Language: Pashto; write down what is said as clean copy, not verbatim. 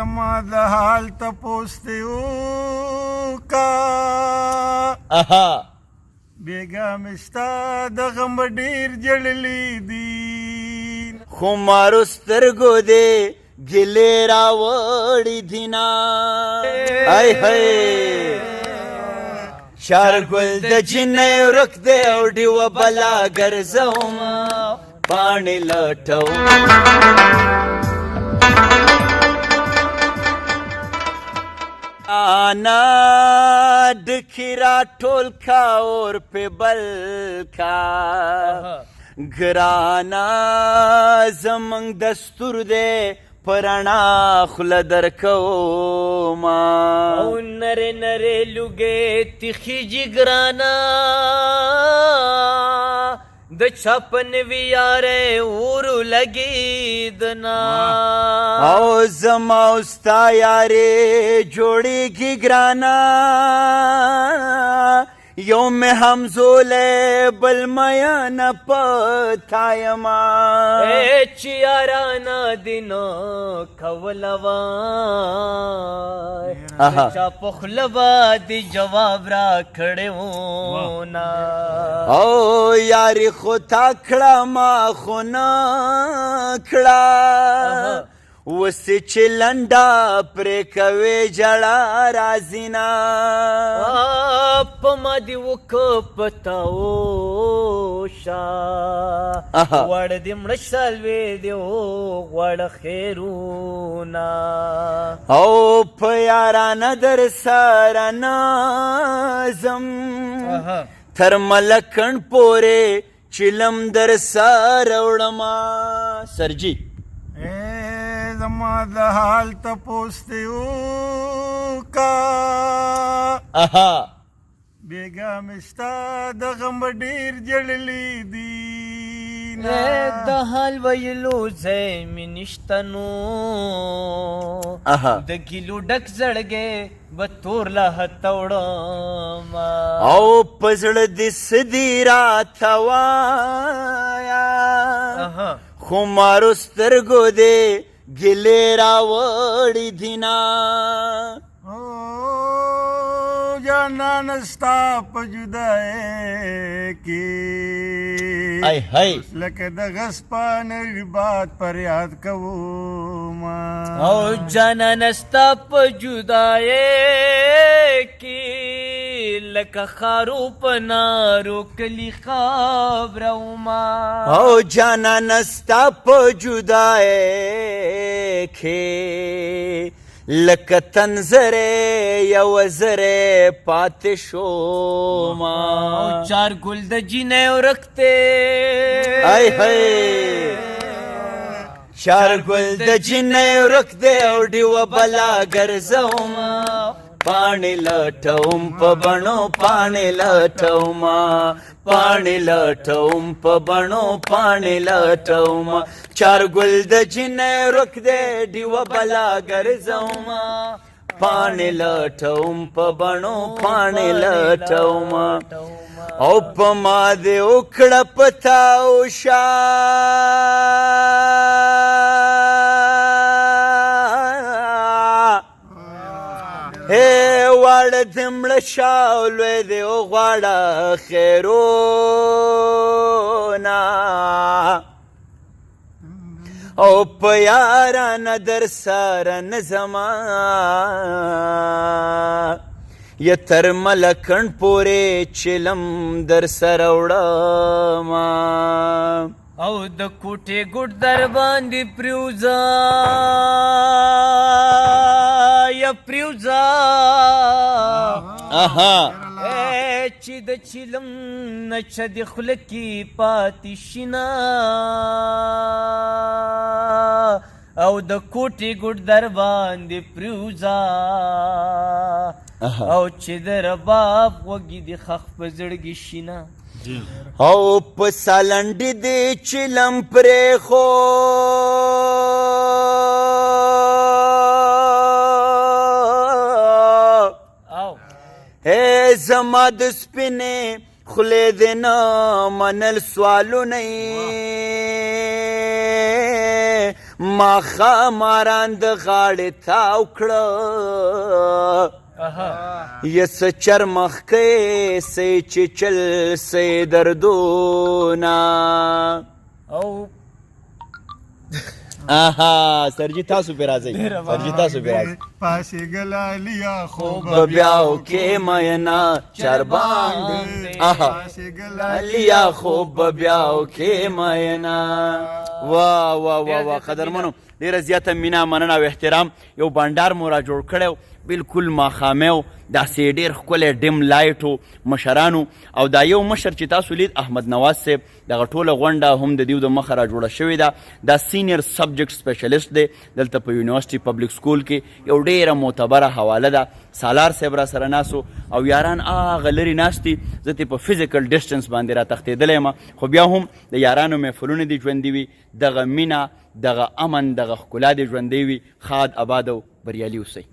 زما د حال تپوس دې وکا بیګا مې ستا د غم ډېر جړلي دي خو مارو سترګو دې ګیلې راوړي دینه ای هی شارګل د جنې ورک دی او ډیوه بلا ګرځوم پاڼې لټوم आना डखिरा टोल का और पे बल का घराना जमंग दस्तूर दे पराना खुला दर को मा नरे नरे लुगे तिखी जिगराना द छपन वियारे उर लगी दना او زما استا یاره جوړی کی ګرانا یوم همزوله بل میا نه پتایما اے چیارانا دینو کولوا چا پخلوا دی جواب را کړو نا او یاری خو تا کړه ما خو نه کړه وسې چې لنډه پرې کوې ژړه راځي نه په ما دې وکه پتاوشه غوړ دې مړه شالوې دې غوړ خیرونه او په یارانه در سره نازم تر ملکن پورې چلم در سره وړما سرجی زما د حال تپوس دې وکا بیګا مې ستا د غم ډېر جړلي دي د حال ویلو ځای مې نشته نو د ګیلو ډک زړګې به تور له هته وړم او په زړه دې څه دي راته وایه خو مارو سترګو دې ګیلې راوړي دینه جانان ستا په جدای کې لکه د غسپانې باد پر یاد کوم او جانان ستا په جدای کې لکه خارو په نارو کلی خبروما او جانان ستا په جدای کې لکه تنظره یو زره پاتې شوما او چار ګل د جینې ورکته ای هی چار ګل د جینې ورکته او ډیوه بلا ګرځوم پاڼې لټوم په بڼو پاڼې لټوم پاڼې لټوم په بڼو پاڼې لټوم چار ګل د جینې ورک دی ډیوه بلا ګرځوم پاڼې لټوم په بڼو پاڼې لټوم او په ما دې وکړه پتاوشه واړه دې مړه شاولوی دې وغواړه خیرونه او په یارانه در سره نه زما یا تر ملکن پورې چلم در سره وړمه او د کوټې ګوټ در باندې پریوزا یا پریوزا چې د چلم نچه د خوله کې پاتې شینه او د کوټې ګوټ در باندې پریوزا او چې د رباب وږي د خخ په زړګي شینه او په سالنډې دې چلم پرېښو زما د سپینې خولې دې نه منل سوالونه ماښاماران د غاړې تاو کړه یه څه چرمخکې سې چې چل سې دردونه او آها سرجی تاسو پہ راځئ سرجی تاسو پہ راځئ پاسېږله لیا خوب ببیاو کې مینا چربان آها پاسېږله لیا خوب ببیاو کې مینا واه واه واه واه قدرمنو ډېره زیاته مینه مننه او احترام یو بانډار مو را جوړ کړی و بلکل ماښامي و داسې ډېر ښکلی ډیم لایټ و مشرانو او دا یو مشر چې تاسو لید احمد نواز صاحب دغه ټوله غونډه هم د دیو د مخه را جوړه شوې ده دا سینیر سبجیکټ سپیشلیسټ دی دلته په یونیورسټي پبلک سکول کې یو ډېره معتبره حواله ده سالار صاحب را سره ناسو او یاران هغه لرې ناست دي زه ترې په فزیکل ډسټنس باندې را تښتېدلی یم خو بیا هم د یارانو محفلونه دي ژوندي وي دغه مینه دغه امن دغه ښکلا دې ژوندی وي ښاد آباد او بریالي اوسئ